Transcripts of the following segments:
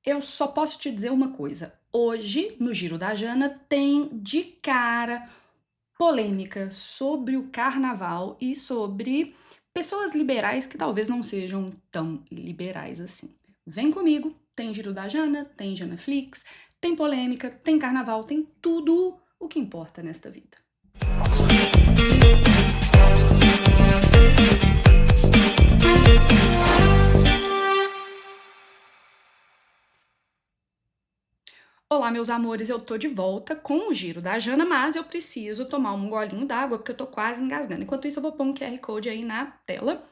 Eu só posso te dizer uma coisa. Hoje, no Giro da Jana, tem de cara polêmica sobre o carnaval e sobre pessoas liberais que talvez não sejam tão liberais assim. Vem comigo, tem Giro da Jana, tem Janaflix, tem polêmica, tem carnaval, tem tudo o que importa nesta vida. Olá, meus amores, eu tô de volta com o Giro da Jana, mas eu preciso tomar um golinho d'água porque eu tô quase engasgando. Enquanto isso, eu vou pôr um QR Code aí na tela.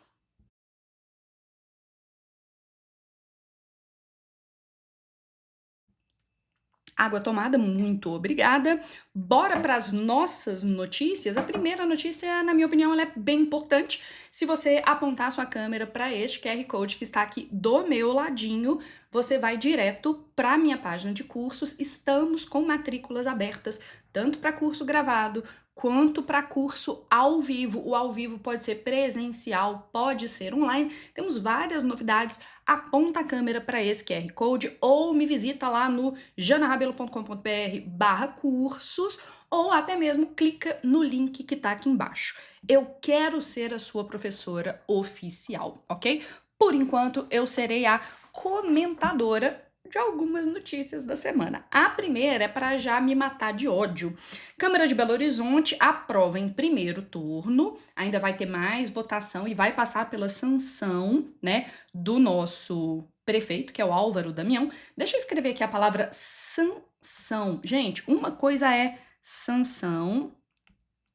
Água tomada, muito obrigada. Bora para as nossas notícias. A primeira notícia, na minha opinião, ela é bem importante. Se você apontar sua câmera para este QR Code que está aqui do meu ladinho, você vai direto para a minha página de cursos. Estamos com matrículas abertas, tanto para curso gravado quanto para curso ao vivo. O ao vivo pode ser presencial, pode ser online. Temos várias novidades. Aponta a câmera para esse QR Code ou me visita lá no janarabelo.com.br/cursos ou até mesmo clica no link que tá aqui embaixo. Eu quero ser a sua professora oficial, ok? Por enquanto, eu serei a comentadora de algumas notícias da semana. A primeira é para já me matar de ódio. Câmara de Belo Horizonte aprova em primeiro turno, ainda vai ter mais votação e vai passar pela sanção, né, do nosso prefeito, que é o Álvaro Damião. Deixa eu escrever aqui a palavra sanção. Gente, uma coisa é sanção,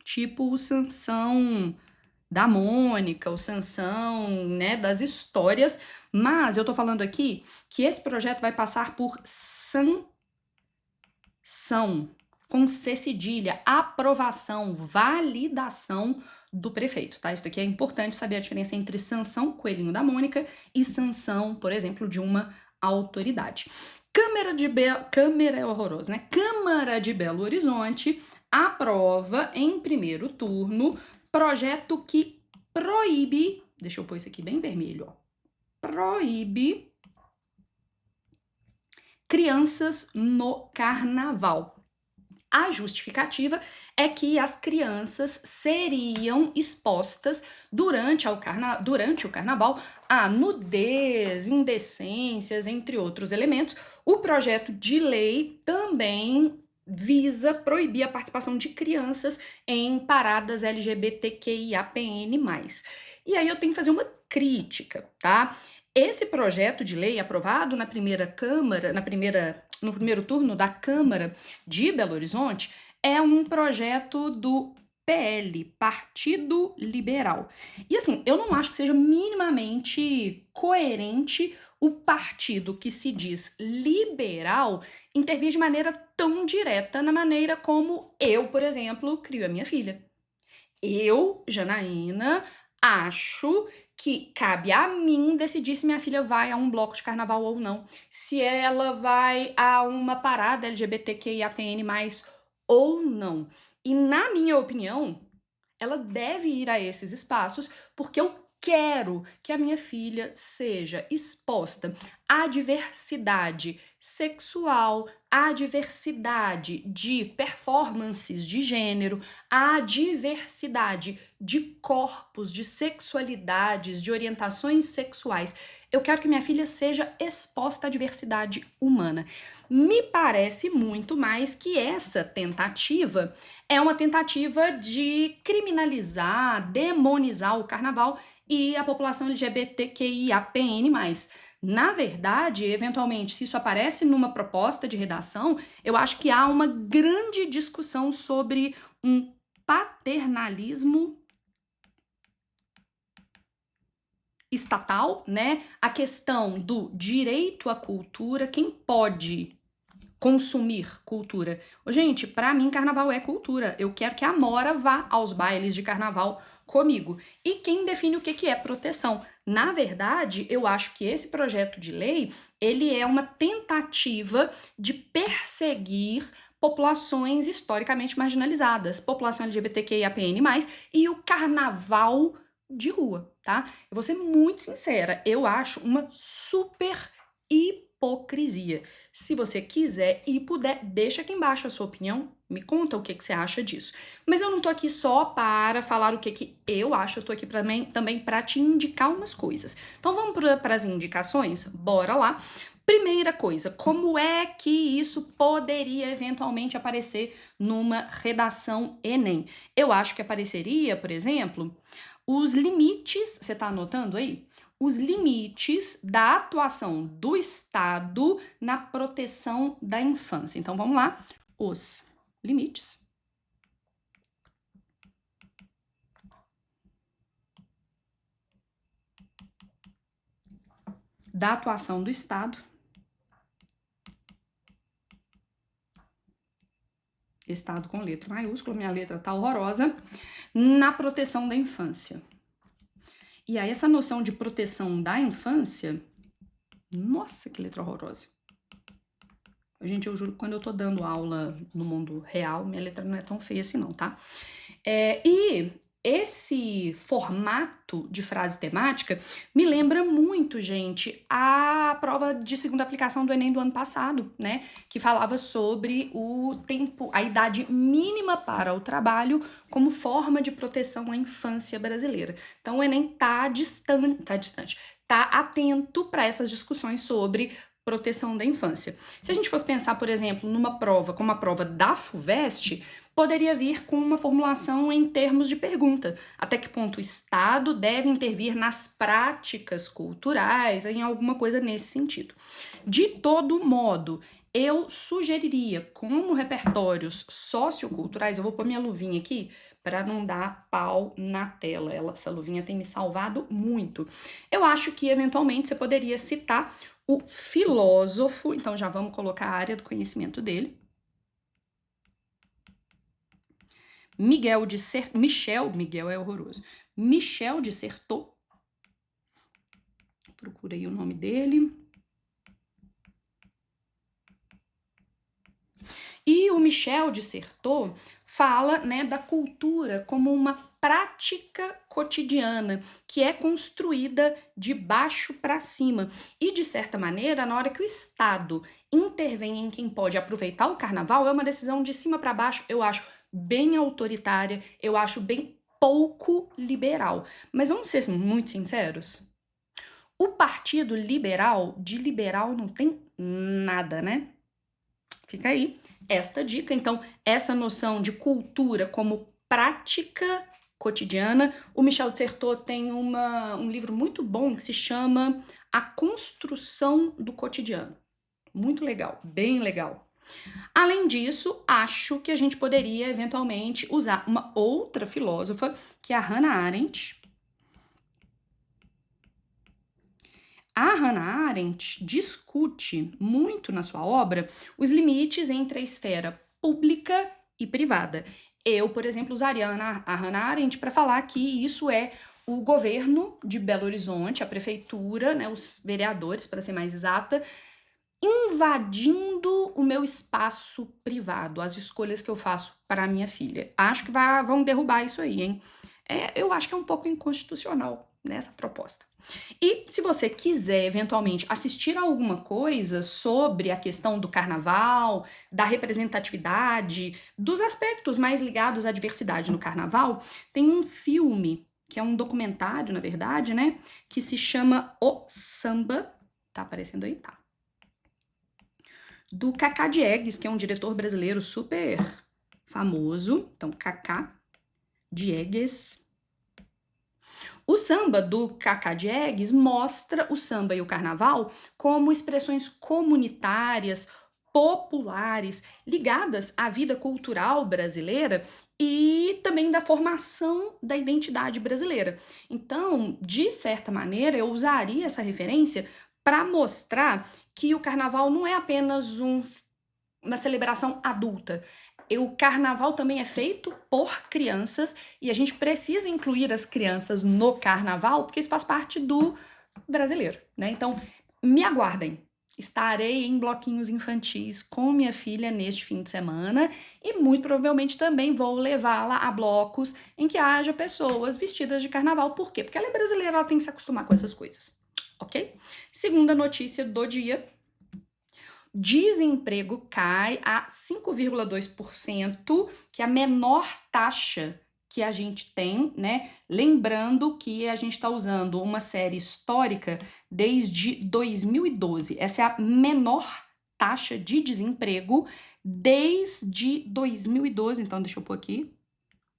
tipo o Sansão da Mônica, o Sansão, né, das histórias, mas eu tô falando aqui que esse projeto vai passar por sanção, com C cedilha, aprovação, validação do prefeito, tá? Isso daqui é importante saber a diferença entre sanção, coelhinho da Mônica, e sanção, por exemplo, de uma autoridade. Câmara é horroroso, né? Câmara de Belo Horizonte aprova em primeiro turno projeto que proíbe, deixa eu pôr isso aqui bem vermelho, ó, proíbe crianças no carnaval. A justificativa é que as crianças seriam expostas durante o carnaval a nudez, indecências, entre outros elementos. O projeto de lei também visa proibir a participação de crianças em paradas LGBTQIAPN+. E aí eu tenho que fazer uma crítica, tá? Esse projeto de lei aprovado na primeira Câmara, no primeiro turno da Câmara de Belo Horizonte, é um projeto do PL, Partido Liberal. E assim, eu não acho que seja minimamente coerente o partido que se diz liberal intervir de maneira tão direta na maneira como eu, por exemplo, crio a minha filha. Eu, Janaína, acho que cabe a mim decidir se minha filha vai a um bloco de carnaval ou não, se ela vai a uma parada LGBTQIAPN+, ou não. E na minha opinião, ela deve ir a esses espaços porque eu quero que a minha filha seja exposta à diversidade sexual, à diversidade de performances de gênero, à diversidade de corpos, de sexualidades, de orientações sexuais. Eu quero que minha filha seja exposta à diversidade humana. Me parece muito mais que essa tentativa é uma tentativa de criminalizar, demonizar o carnaval e a população LGBTQIAPN+. Na verdade, eventualmente, se isso aparece numa proposta de redação, eu acho que há uma grande discussão sobre um paternalismo estatal, né? A questão do direito à cultura, quem pode consumir cultura. Gente, pra mim carnaval é cultura. Eu quero que a Amora vá aos bailes de carnaval comigo. E quem define o que é proteção? Na verdade, eu acho que esse projeto de lei, ele é uma tentativa de perseguir populações historicamente marginalizadas, população LGBTQIAPN+, e o carnaval de rua, tá? Eu vou ser muito sincera, eu acho uma super hipocrisia hipocrisia. Se você quiser e puder, deixa aqui embaixo a sua opinião, me conta o que você acha disso. Mas eu não tô aqui só para falar o que eu acho, eu tô aqui também para te indicar umas coisas. Então vamos para as indicações? Bora lá. Primeira coisa, como é que isso poderia eventualmente aparecer numa redação Enem? Eu acho que apareceria, por exemplo, os limites, você tá anotando aí? Os limites da atuação do Estado na proteção da infância. Então vamos lá, os limites da atuação do Estado, Estado com letra maiúscula, minha letra tá horrorosa, na proteção da infância. E aí essa noção de proteção da infância, nossa, que letra horrorosa. Gente, eu juro que quando eu tô dando aula no mundo real, minha letra não é tão feia assim não, tá? E esse formato de frase temática me lembra muito, gente, a prova de segunda aplicação do Enem do ano passado, né? Que falava sobre o tempo, a idade mínima para o trabalho como forma de proteção à infância brasileira. Então o Enem tá distante, tá atento para essas discussões sobre proteção da infância. Se a gente fosse pensar, por exemplo, numa prova como a prova da FUVEST, poderia vir com uma formulação em termos de pergunta. Até que ponto o Estado deve intervir nas práticas culturais, em alguma coisa nesse sentido. De todo modo, eu sugeriria, como repertórios socioculturais, eu vou pôr minha luvinha aqui para não dar pau na tela. Essa luvinha tem me salvado muito. Eu acho que, eventualmente, você poderia citar o filósofo, então já vamos colocar a área do conhecimento dele, Miguel é horroroso, Michel de Certeau, procurei o nome dele, e o Michel de Certeau fala, né, da cultura como uma prática cotidiana que é construída de baixo para cima. E, de certa maneira, na hora que o Estado intervém em quem pode aproveitar o carnaval, é uma decisão de cima para baixo, eu acho bem autoritária, eu acho bem pouco liberal. Mas vamos ser muito sinceros? O Partido Liberal, de liberal não tem nada, né? Fica aí esta dica. Então, essa noção de cultura como prática cotidiana. O Michel de Certeau tem um livro muito bom que se chama A Construção do Cotidiano. Muito legal, bem legal. Além disso, acho que a gente poderia eventualmente usar uma outra filósofa, que é a Hannah Arendt. A Hannah Arendt discute muito na sua obra os limites entre a esfera pública e privada. Eu, por exemplo, usaria a Hannah Arendt para falar que isso é o governo de Belo Horizonte, a prefeitura, né, os vereadores, para ser mais exata, invadindo o meu espaço privado, as escolhas que eu faço para a minha filha. Acho que vão derrubar isso aí, hein? Eu acho que é um pouco inconstitucional nessa proposta. E se você quiser, eventualmente, assistir a alguma coisa sobre a questão do carnaval, da representatividade, dos aspectos mais ligados à diversidade no carnaval, tem um filme, que é um documentário, na verdade, né, que se chama O Samba, tá aparecendo aí? Tá. Do Cacá Diegues, que é um diretor brasileiro super famoso. Então, Cacá Diegues. O samba do Cacá Diegues mostra o samba e o carnaval como expressões comunitárias, populares, ligadas à vida cultural brasileira e também da formação da identidade brasileira. Então, de certa maneira, eu usaria essa referência para mostrar que o carnaval não é apenas uma celebração adulta. O carnaval também é feito por crianças e a gente precisa incluir as crianças no carnaval porque isso faz parte do brasileiro, né? Então, me aguardem. Estarei em bloquinhos infantis com minha filha neste fim de semana e muito provavelmente também vou levá-la a blocos em que haja pessoas vestidas de carnaval. Por quê? Porque ela é brasileira, ela tem que se acostumar com essas coisas, ok? Segunda notícia do dia. Desemprego cai a 5,2%, que é a menor taxa que a gente tem, né? Lembrando que a gente está usando uma série histórica desde 2012. Essa é a menor taxa de desemprego desde 2012. Então, deixa eu pôr aqui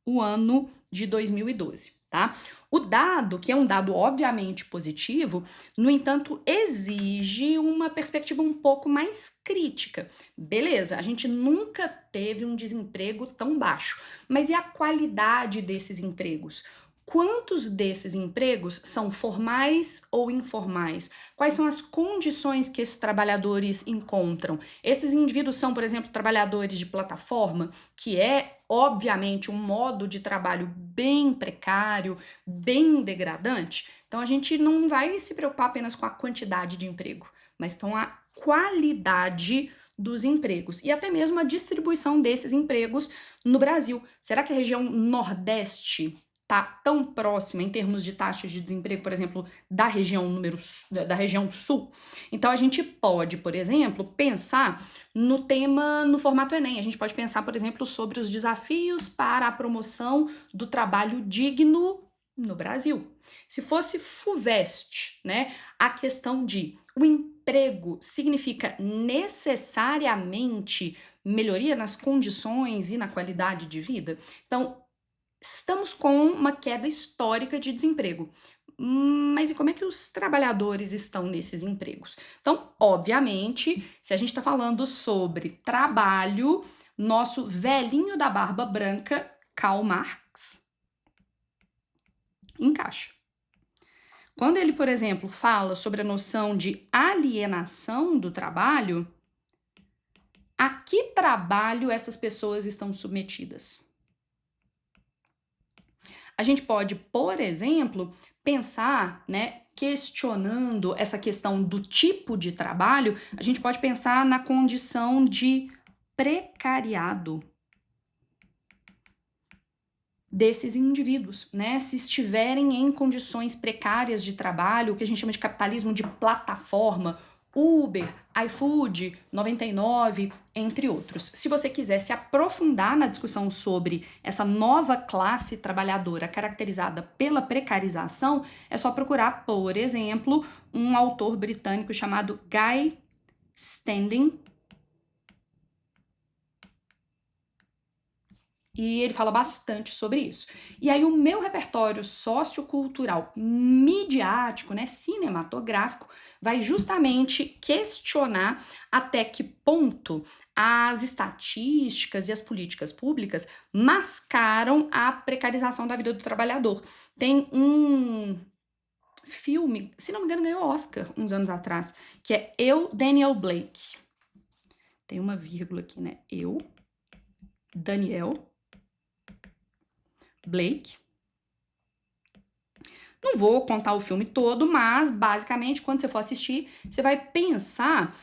o ano de 2012, tá? O dado, que é um dado obviamente positivo, no entanto, exige uma perspectiva um pouco mais crítica. Beleza, a gente nunca teve um desemprego tão baixo, mas e a qualidade desses empregos? Quantos desses empregos são formais ou informais? Quais são as condições que esses trabalhadores encontram? Esses indivíduos são, por exemplo, trabalhadores de plataforma, que é, obviamente, um modo de trabalho bem precário, bem degradante. Então, a gente não vai se preocupar apenas com a quantidade de emprego, mas com a qualidade dos empregos e até mesmo a distribuição desses empregos no Brasil. Será que a região Nordeste tá tão próxima em termos de taxas de desemprego, por exemplo, da região da região Sul? Então a gente pode, por exemplo, pensar no formato Enem. A gente pode pensar, por exemplo, sobre os desafios para a promoção do trabalho digno no Brasil. Se fosse FUVEST, né, a questão de o emprego significa necessariamente melhoria nas condições e na qualidade de vida? Então, estamos com uma queda histórica de desemprego. Mas e como é que os trabalhadores estão nesses empregos? Então, obviamente, se a gente está falando sobre trabalho, nosso velhinho da barba branca, Karl Marx, encaixa. Quando ele, por exemplo, fala sobre a noção de alienação do trabalho, a que trabalho essas pessoas estão submetidas? A gente pode, por exemplo, pensar, né, questionando essa questão do tipo de trabalho, a gente pode pensar na condição de precariado desses indivíduos, né? Se estiverem em condições precárias de trabalho, o que a gente chama de capitalismo de plataforma, Uber, iFood, 99, entre outros. Se você quiser se aprofundar na discussão sobre essa nova classe trabalhadora caracterizada pela precarização, é só procurar, por exemplo, um autor britânico chamado Guy Standing. E ele fala bastante sobre isso. E aí o meu repertório sociocultural midiático, né, cinematográfico, vai justamente questionar até que ponto as estatísticas e as políticas públicas mascaram a precarização da vida do trabalhador. Tem um filme, se não me engano, ganhou Oscar uns anos atrás, que é Eu, Daniel Blake. Tem uma vírgula aqui, né? Eu, Daniel Blake. Não vou contar o filme todo, mas basicamente quando você for assistir, você vai pensar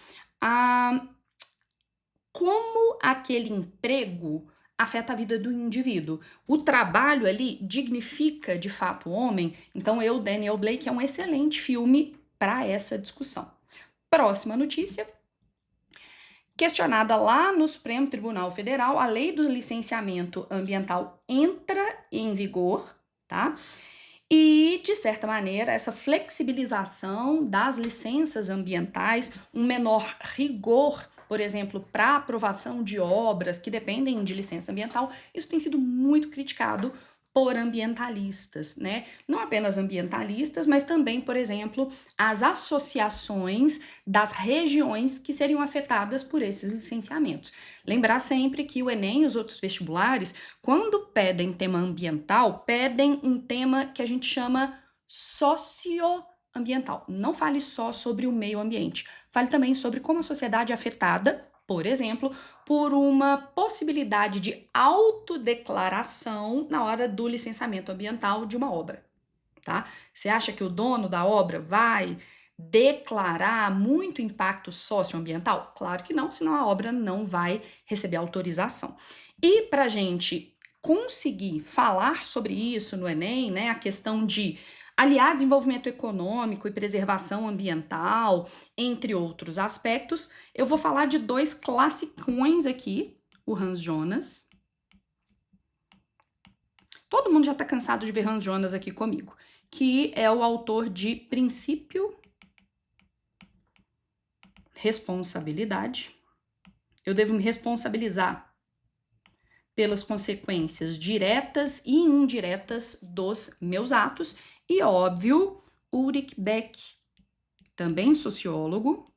como aquele emprego afeta a vida do indivíduo. O trabalho ali dignifica de fato o homem. Então Eu, Daniel Blake é um excelente filme para essa discussão. Próxima notícia. Questionada lá no Supremo Tribunal Federal, a lei do licenciamento ambiental entra em vigor, tá? E, de certa maneira, essa flexibilização das licenças ambientais, um menor rigor, por exemplo, para aprovação de obras que dependem de licença ambiental, isso tem sido muito criticado por ambientalistas, né? Não apenas ambientalistas, mas também, por exemplo, as associações das regiões que seriam afetadas por esses licenciamentos. Lembrar sempre que o Enem e os outros vestibulares, quando pedem tema ambiental, pedem um tema que a gente chama socioambiental. Não fale só sobre o meio ambiente, fale também sobre como a sociedade é afetada, por exemplo, por uma possibilidade de autodeclaração na hora do licenciamento ambiental de uma obra, tá? Você acha que o dono da obra vai declarar muito impacto socioambiental? Claro que não, senão a obra não vai receber autorização. E para a gente conseguir falar sobre isso no Enem, né, a questão de aliar desenvolvimento econômico e preservação ambiental, entre outros aspectos, eu vou falar de dois classicões aqui, o Hans Jonas. Todo mundo já está cansado de ver Hans Jonas aqui comigo, que é o autor de Princípio, Responsabilidade. Eu devo me responsabilizar pelas consequências diretas e indiretas dos meus atos. E, óbvio, Ulrich Beck, também sociólogo,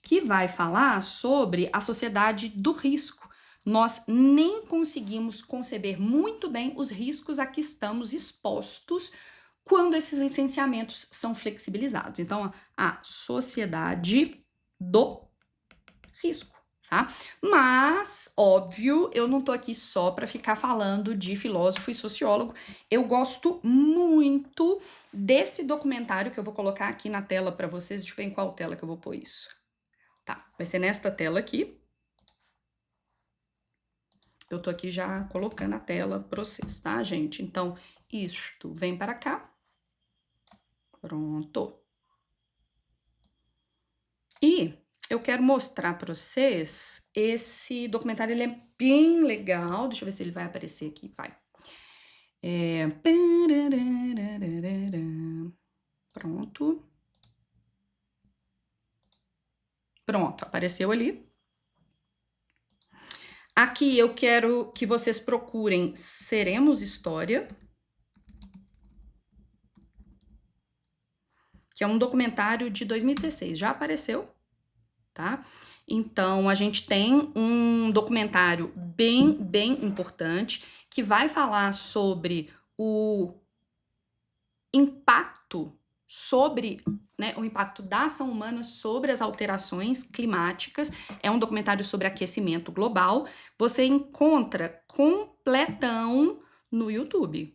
que vai falar sobre a sociedade do risco. Nós nem conseguimos conceber muito bem os riscos a que estamos expostos quando esses licenciamentos são flexibilizados. Então, a sociedade do risco, tá? Mas, óbvio, eu não tô aqui só para ficar falando de filósofo e sociólogo. Eu gosto muito desse documentário que eu vou colocar aqui na tela para vocês. Deixa eu ver em qual tela que eu vou pôr isso. Tá, vai ser nesta tela aqui. Eu tô aqui já colocando a tela para vocês, tá, gente? Então, isto vem para cá. Pronto. E eu quero mostrar para vocês esse documentário, ele é bem legal. Deixa eu ver se ele vai aparecer aqui, vai. Pronto. Pronto, apareceu ali. Aqui eu quero que vocês procurem Seremos História, que é um documentário de 2016, já apareceu, tá? Então, a gente tem um documentário bem importante que vai falar sobre o impacto o impacto da ação humana sobre as alterações climáticas. É um documentário sobre aquecimento global. Você encontra completão no YouTube,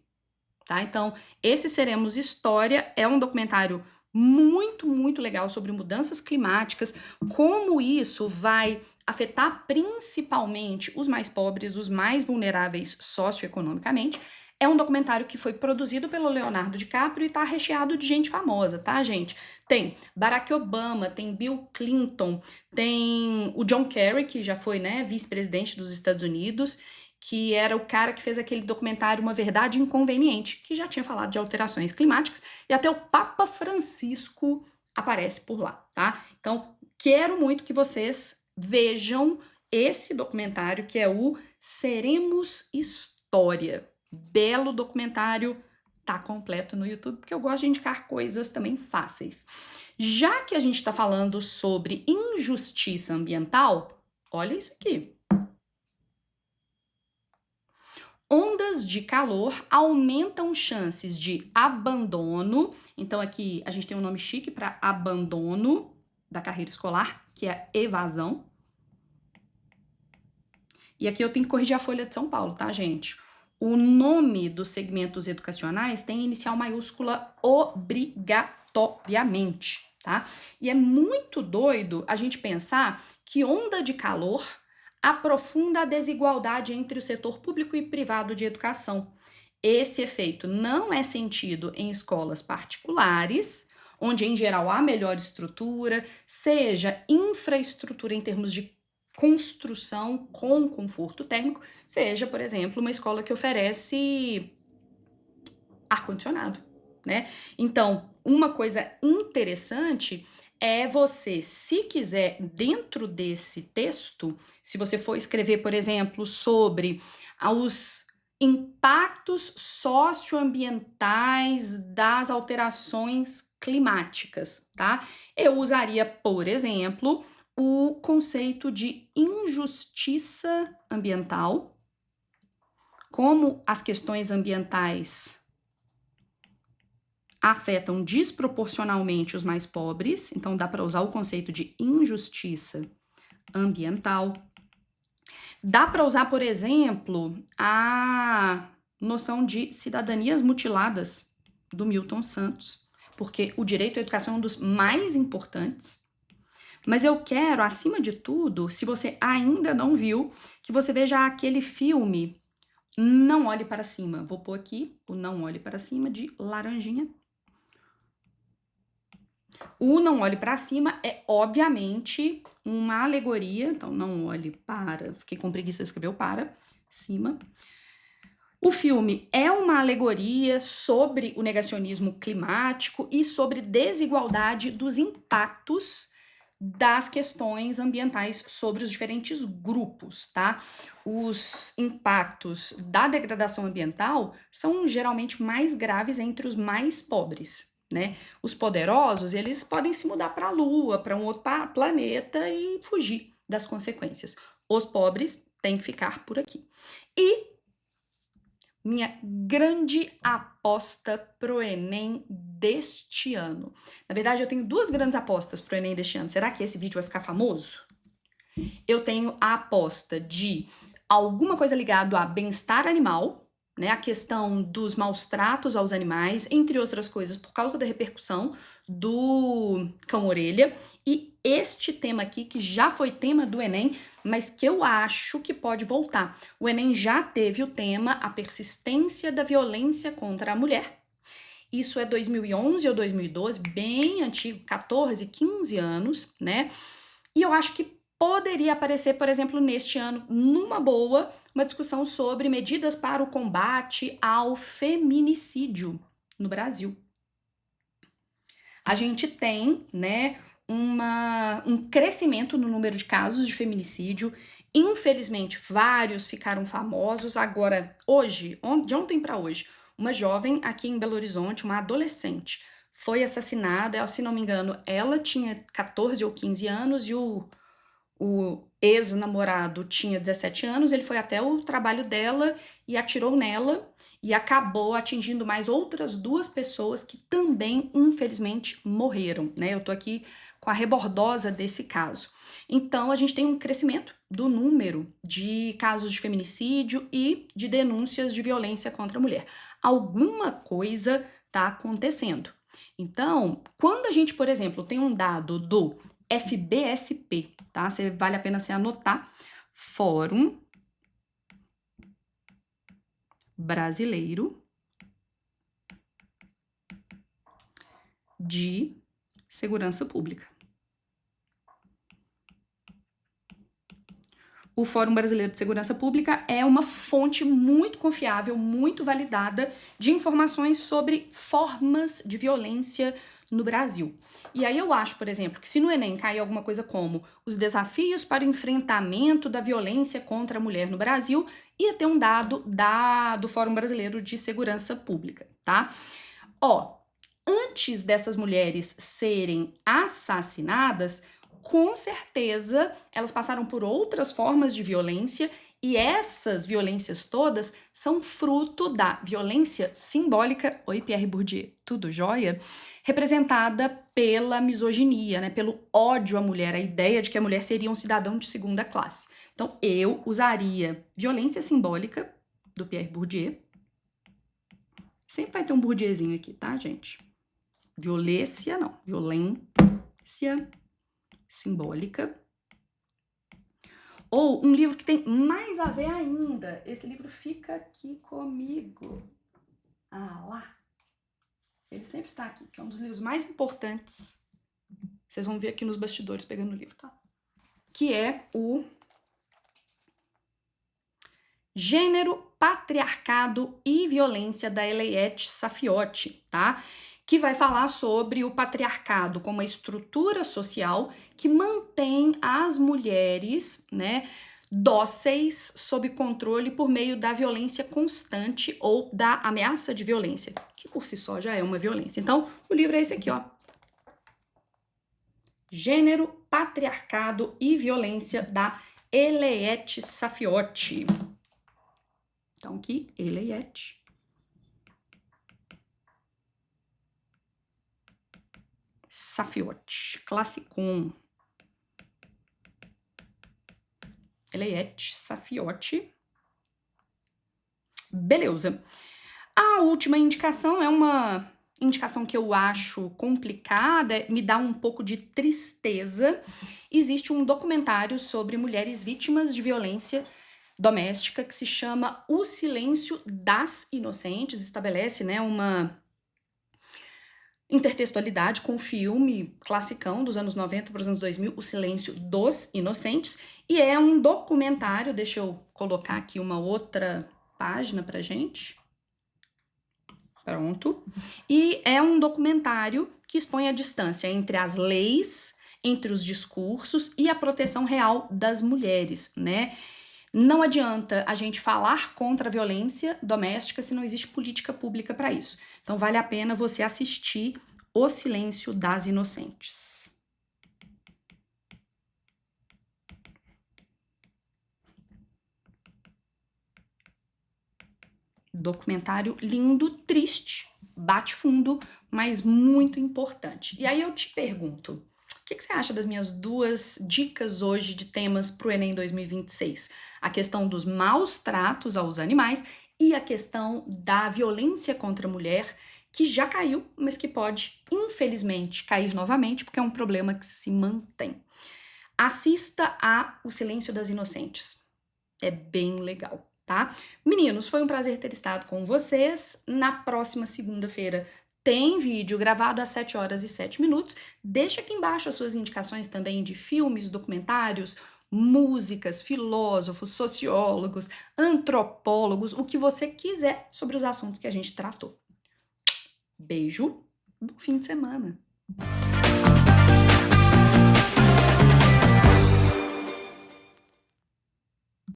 tá? Então, esse Seremos História é um documentário muito legal sobre mudanças climáticas, como isso vai afetar principalmente os mais pobres, os mais vulneráveis socioeconomicamente. É um documentário que foi produzido pelo Leonardo DiCaprio e tá recheado de gente famosa, tá, gente? Tem Barack Obama, tem Bill Clinton, tem o John Kerry, que já foi, né, vice-presidente dos Estados Unidos, que era o cara que fez aquele documentário Uma Verdade Inconveniente, que já tinha falado de alterações climáticas, e até o Papa Francisco aparece por lá, tá? Então, quero muito que vocês vejam esse documentário, que é o Seremos História. Belo documentário, tá completo no YouTube, porque eu gosto de indicar coisas também fáceis. Já que a gente tá falando sobre injustiça ambiental, olha isso aqui. Ondas de calor aumentam chances de abandono. Então, aqui a gente tem um nome chique para abandono da carreira escolar, que é evasão. E aqui eu tenho que corrigir a Folha de São Paulo, tá, gente? O nome dos segmentos educacionais tem inicial maiúscula obrigatoriamente, tá? E é muito doido a gente pensar que onda de calor aprofunda a desigualdade entre o setor público e privado de educação. Esse efeito não é sentido em escolas particulares, onde em geral há melhor estrutura, seja infraestrutura em termos de construção com conforto térmico, seja, por exemplo, uma escola que oferece ar-condicionado, né? Então, uma coisa interessante é você, se quiser, dentro desse texto, se você for escrever, por exemplo, sobre os impactos socioambientais das alterações climáticas, tá? Eu usaria, por exemplo, o conceito de injustiça ambiental, como as questões ambientais afetam desproporcionalmente os mais pobres, então dá para usar o conceito de injustiça ambiental. Dá para usar, por exemplo, a noção de cidadanias mutiladas do Milton Santos, porque o direito à educação é um dos mais importantes. Mas eu quero, acima de tudo, se você ainda não viu, que você veja aquele filme Não Olhe Para Cima. Vou pôr aqui o Não Olhe Para Cima de laranjinha. O Não Olhe para Cima é, obviamente, uma alegoria, então não olhe para, fiquei com preguiça de escrever o para, cima. O filme é uma alegoria sobre o negacionismo climático e sobre desigualdade dos impactos das questões ambientais sobre os diferentes grupos, tá? Os impactos da degradação ambiental são geralmente mais graves entre os mais pobres, né? Os poderosos, eles podem se mudar para a Lua, para um outro planeta e fugir das consequências. Os pobres têm que ficar por aqui. E minha grande aposta pro Enem deste ano. Na verdade, eu tenho duas grandes apostas pro Enem deste ano. Será que esse vídeo vai ficar famoso? Eu tenho a aposta de alguma coisa ligada a bem-estar animal, né, a questão dos maus tratos aos animais, entre outras coisas, por causa da repercussão do cão-orelha, e este tema aqui, que já foi tema do Enem, mas que eu acho que pode voltar. O Enem já teve o tema A Persistência da Violência contra a Mulher. Isso é 2011 ou 2012, bem antigo, 14, 15 anos, né? E eu acho que poderia aparecer, por exemplo, neste ano, numa boa, uma discussão sobre medidas para o combate ao feminicídio no Brasil. A gente tem, né, um crescimento no número de casos de feminicídio. Infelizmente, vários ficaram famosos. Agora, hoje, de ontem para hoje, uma jovem aqui em Belo Horizonte, uma adolescente, foi assassinada. Se não me engano, ela tinha 14 ou 15 anos e o ex-namorado tinha 17 anos, ele foi até o trabalho dela e atirou nela e acabou atingindo mais outras duas pessoas que também, infelizmente, morreram, né? Eu tô aqui com a rebordosa desse caso. Então, a gente tem um crescimento do número de casos de feminicídio e de denúncias de violência contra a mulher. Alguma coisa tá acontecendo. Então, quando a gente, por exemplo, tem um dado do FBSP, tá? Vale a pena você anotar. Fórum Brasileiro de Segurança Pública. O Fórum Brasileiro de Segurança Pública é uma fonte muito confiável, muito validada de informações sobre formas de violência no Brasil. E aí eu acho, por exemplo, que se no Enem cair alguma coisa como os desafios para o enfrentamento da violência contra a mulher no Brasil, ia ter um dado do Fórum Brasileiro de Segurança Pública, tá? Ó, antes dessas mulheres serem assassinadas, com certeza elas passaram por outras formas de violência e essas violências todas são fruto da violência simbólica, oi Pierre Bourdieu, tudo jóia? Representada pela misoginia, né, pelo ódio à mulher, a ideia de que a mulher seria um cidadão de segunda classe. Então eu usaria violência simbólica do Pierre Bourdieu. Sempre vai ter um Bourdieuzinho aqui, tá, gente? Violência, não. Violência simbólica. Ou um livro que tem mais a ver ainda. Esse livro fica aqui comigo. Ah, lá. Ele sempre tá aqui, que é um dos livros mais importantes. Vocês vão ver aqui nos bastidores pegando o livro, tá? Que é o Gênero, Patriarcado e Violência, da Eliette Saffioti, tá? Que vai falar sobre o patriarcado como uma estrutura social que mantém as mulheres, né, dóceis sob controle por meio da violência constante ou da ameaça de violência, que por si só já é uma violência. Então, o livro é esse aqui, ó. Gênero, Patriarcado e Violência, da Eliette Saffioti. Então, aqui, Eliette Saffioti, classicum. Eliette Saffioti. Beleza. A última indicação é uma indicação que eu acho complicada, me dá um pouco de tristeza. Existe um documentário sobre mulheres vítimas de violência doméstica que se chama O Silêncio das Inocentes, estabelece, né, intertextualidade com o filme classicão dos anos 90 para os anos 2000, O Silêncio dos Inocentes, e é um documentário, deixa eu colocar aqui uma outra página pra gente. Pronto. E é um documentário que expõe a distância entre as leis, entre os discursos e a proteção real das mulheres, né? Não adianta a gente falar contra a violência doméstica se não existe política pública para isso. Então vale a pena você assistir O Silêncio das Inocentes. Documentário lindo, triste, bate fundo, mas muito importante. E aí eu te pergunto, o que você acha das minhas duas dicas hoje de temas para o Enem 2026? A questão dos maus tratos aos animais e a questão da violência contra a mulher, que já caiu, mas que pode, infelizmente, cair novamente, porque é um problema que se mantém. Assista a O Silêncio das Inocentes. É bem legal, tá? Meninos, foi um prazer ter estado com vocês. Na próxima segunda-feira tem vídeo gravado às 7 horas e 7 minutos. Deixa aqui embaixo as suas indicações também de filmes, documentários, músicas, filósofos, sociólogos, antropólogos, o que você quiser sobre os assuntos que a gente tratou. Beijo, bom fim de semana!